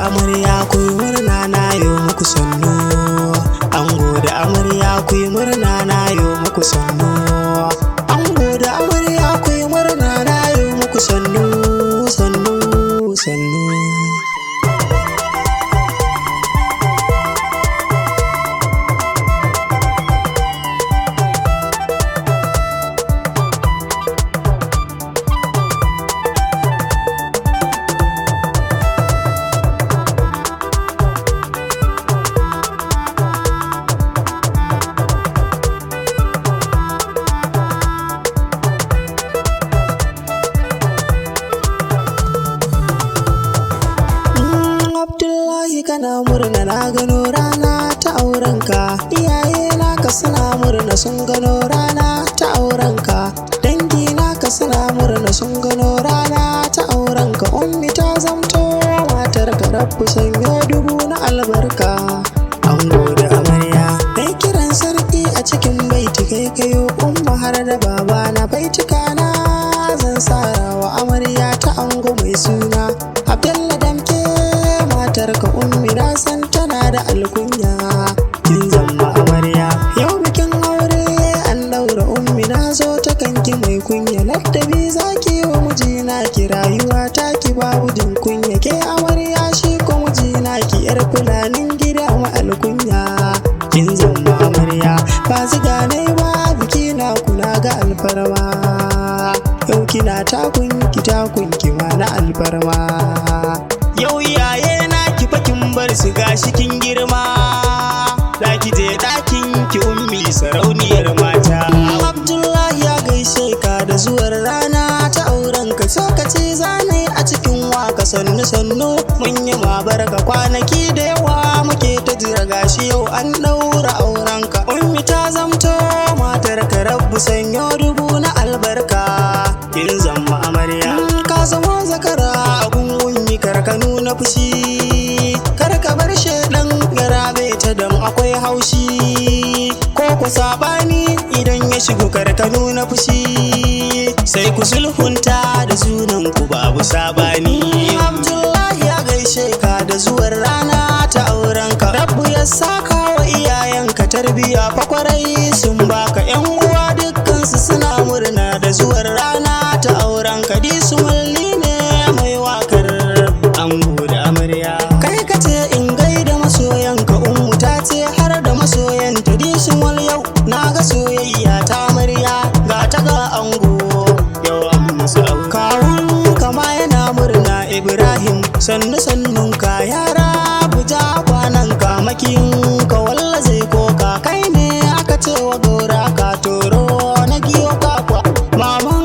amarya ku yi murna na yo muku sannu. Ango da amarya ku yi murna na yo muku sannu. Ango da amarya ku yi murna na yo muku sannu sannu sannu. Abdullahi kana murna na gano rana ta aurenka. Iyaye naka suna murna sun gano rana ta aurenka. Dangi naka suna murna sun gano rana ta aurenka. Ummi ta zamto matarka, Rabbu sanyo dubu na albarka. Ango da amarya kai kiran sarki a cikin baiti, kai kayo umma har da baba na baitika na zan sarawa amarya ta ango mai suna Abdullahi damke. Matarka ummi na san tana da alkunya, kin zama amarya. Yau bikin aure an daura ummi na zo ta kanki mai kunya. Ladabi zaki wa mijina ki, rayuwa ta ki babu jin kunya. Ke amarya shi ko mijina ki, yar fulanin gida ma alkunya. Kin zama amarya ba ziga nai ba, biki na kuna ga alfarma. Yau kina takunki ma na alfarma. Yau iyaye na ki fakin bar su gashi kin girma, za ki je ɗakin ki ummi sarauniyar mata. Abdullahi ya gaishe ka da zuwar rana ta aurenka. Sokaci zanai a cikin waka sannu sannu, mun yi ma barka kwanaki da yawa muke ta jira, gashi yau an ɗaura aurenka. Ummi ta zamto matarka, Rabbu sanyo dubu na albarka. Kin zama amarya ka zama zakara a gungun, karka nuna fushi, karka bar shedan ya rabe ta dan akwai haushi. Ko ku sabani idan ya shigo karka nuna fushi, sai ku sulhunta da sunan ku babu sabani. Abdullahi ya gaishe ka da zuwar rana ta aurenka. Rabbu ya saka wa iyayenka tarbiya fakwarai, sun baka yan uwa dukkansu suna murna da zuwar rana ta aurenka. Disumulli ne mai wakar ango da amarya. Kai ka ce in gaida masoyanka, ummu ta ce har da masoyanta. Disumul yau na ga soyayya ta amarya, ga ta ga ango yau an musu auka. Kawun kama yana murna Ibrahim, sannu sannunka yara buja kwananka. Makiyinka walla zai koka, kai ne aka ce wa gora ka toro na giyo kakwa. Maman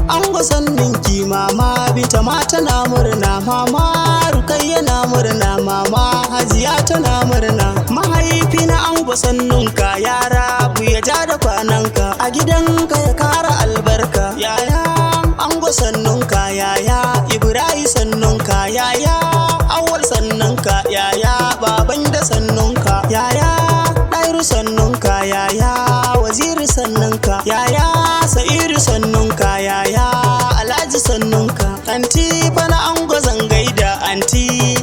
ango sannunki, mama bita ma tana murna, mama Rukayya na murna, mama Hajiya tana murna. Mahaifi na ango sannunka, yara bu ya ja da kwananka, a gidanka ya kara albarka. Yaya ango sannunka, yaya Ibrahim sannunka, yaya Awwal sannunka, yaya baban da sannunka, yaya Dairu sannunka, yaya Waziri sannunka, yaya Sa'idu sannunka, yaya Alhaji sannunka. Anti fana ango zan gaida, anti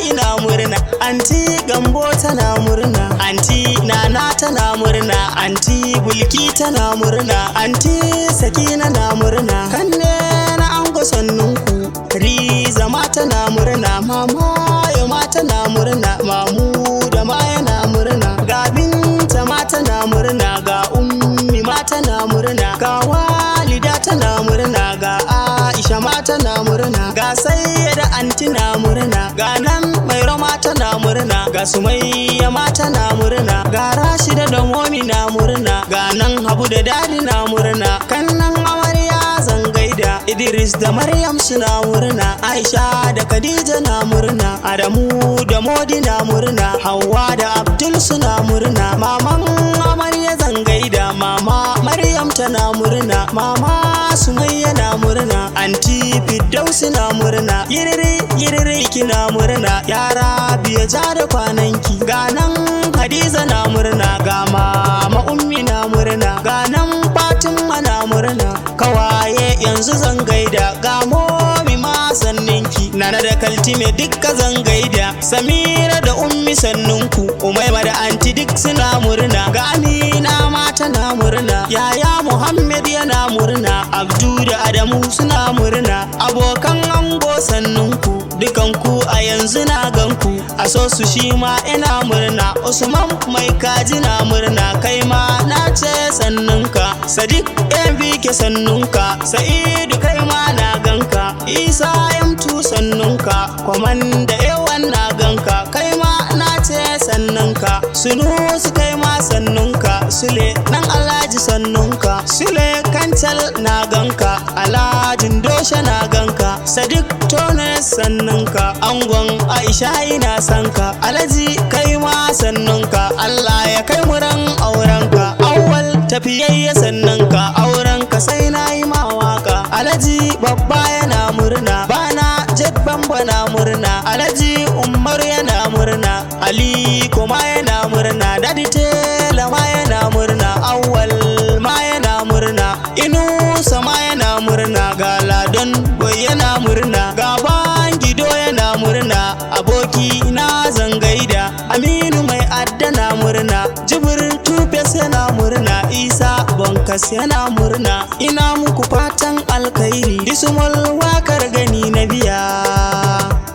ina murna, anti Gambo tana murna, anti Nana tana murna, anti Bulki tana murna, anti Sakina na murna. Kanne na ango sannunku, Riza ma tana murna, mama Yoma tana murna, mamu da ma yana murna. Ga Binta ma tana murna, ga Ummi ma tana murna, ga Walida tana murna, ga Aisha ma tana murna, ga Sayyida anti na murna, ga nan Mairo ma tana murna, ga Sumayya ma tana murna, ga Rashida da Momi na murna, ga nan Habu da Dadi na murna. Kannan amarya zan gaida, Idris da Maryam suna murna, Aisha da Khadija na murna, Adamu da Modi na murna, Hauwa da Abdul suna murna. Maman amarya zan gaida, mama Maryam tana murna, mama Sumayya na murna, anti Firdausi na murna, yiriri kina murna. Yara biya ja da kwananki, ga nan Hadiza na murna, ga mama Ummi na murna, ga nan Fatima na murna. Kawaye yanzu zan gaida, ga Momi ma sanninki, Nana da Kalti Fatima dukka zan gaida, Samira da Ummi sannunku, Umaima da anti duk suna murna, ga Amina ma tana murna, yaya Muhammad yana murna, Abdu da Adamu suna murna, abokan ango sannunku, dukanku a yanzu na ganku, a so su shi ma ina murna, Usman mai kaji na murna, kai ma na ce sannunka, SADIk MBK sannunka, Sa'idu kai ma na ganka, Isa yamtu sannunka, Komanda yawan na ganka, kai ma na ce sannunka, Sunusi kai ma sannunka, Sule dan Alhaji sannunka, Sule Kancal na ganka, Alhajin Dosha na ganka, SADIk Tone sannunka, angon Aisha ina sanka, Alhaji kai ma sannunka, Allah ya kai mu ran aurenka, awwal tafiyayya sannunka, aurenka sai na yi ma waka, Alhaji babba yana murna, bana jet bamba na murna, Alhaji Umar yana murna, Ali kuma yana murna, Dadi Tela ma yana murna, awwal ma yana murna, Inusa ma yana murna, Galadon boy yana murna, Gaban Gido yana murna, aboki na zangaida, Aminu mai adda na murna, Jibir Tufes yana murna, Isa Bonkas yana murna, ina muku fatan alkhairi, Disumul wakar gani na biya,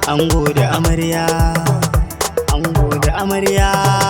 ango da amarya, ango da amarya.